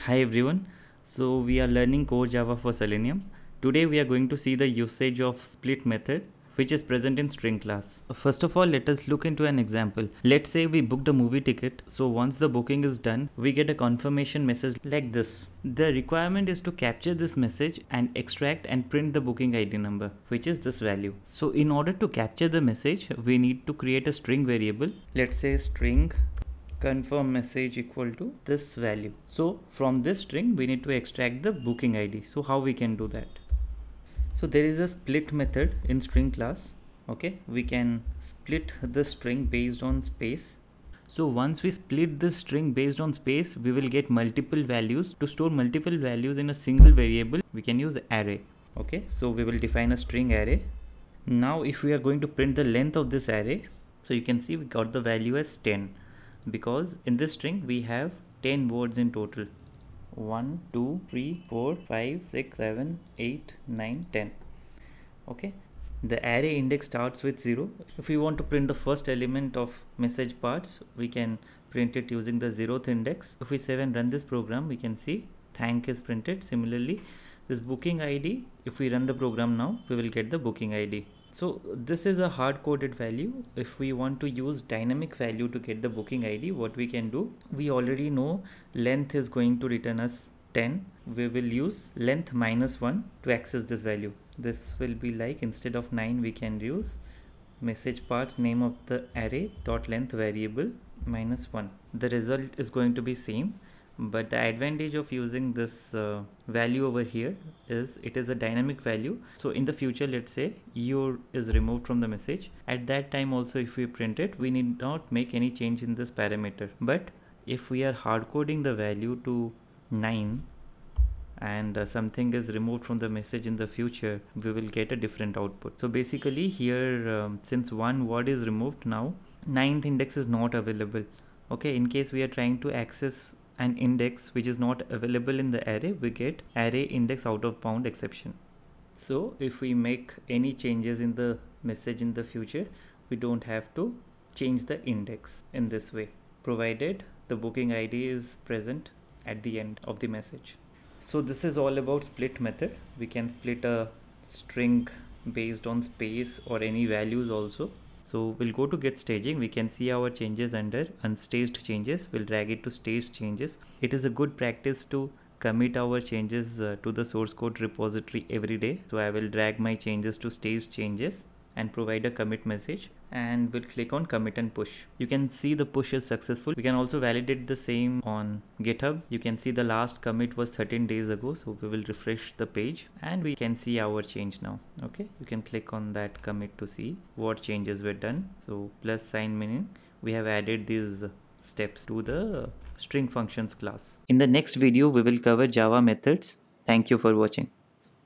Hi everyone, so we are learning core Java for Selenium. Today we are going to see the usage of split method which is present in string class. First of all, let us look into an example. Let's say we booked a movie ticket. So once the booking is done, we get a confirmation message like this. The requirement is to capture this message and extract and print the booking ID number, which is this value. So in order to capture the message, we need to create a string variable. Let's say string confirm message equal to this value. So from this string we need to extract the booking ID. So how we can do that? So there is a split method in string class. Okay, we can split the string based on space. So once we split this string based on space, we will get multiple values. To store multiple values in a single variable, we can use array. Okay, so we will define a string array. Now if we are going to print the length of this array, so you can see we got the value as 10, because in this string we have 10 words in total. 1 2 3 4 5 6 7 8 9 10. Okay, the array index starts with 0. If we want to print the first element of message parts, we can print it using the 0th index. If we save and run this program, we can see thank is printed. Similarly, this booking ID, if we run the program now, we will get the booking ID. So this is a hard-coded value. If we want to use dynamic value to get the booking ID, what we can do, we already know length is going to return us 10. We will use length minus 1 to access this value. This will be like, instead of 9, we can use message parts name of the array dot length variable minus 1. The result is going to be same. But the advantage of using this value over here is it is a dynamic value. So in the future, let's say EO is removed from the message. At that time also, if we print it, we need not make any change in this parameter. But if we are hard coding the value to 9 and something is removed from the message in the future, we will get a different output. So basically here, since one word is removed now, 9th index is not available. Okay, in case we are trying to access an index which is not available in the array, we get array index out of bound exception. So if we make any changes in the message in the future, we don't have to change the index in this way, provided the booking ID is present at the end of the message. So this is all about split method. We can split a string based on space or any values also. So we'll go to get staging. We can see our changes under unstaged changes. We'll drag it to staged changes. It is a good practice to commit our changes to the source code repository every day. So I will drag my changes to staged changes and provide a commit message, and we'll click on commit and push. You can see the push is successful. We can also validate the same on GitHub. You can see the last commit was 13 days ago. So we will refresh the page and we can see our change now. Okay, you can click on that commit to see what changes were done. So plus sign meaning we have added these steps to the string functions class. In the next video, we will cover Java methods. Thank you for watching.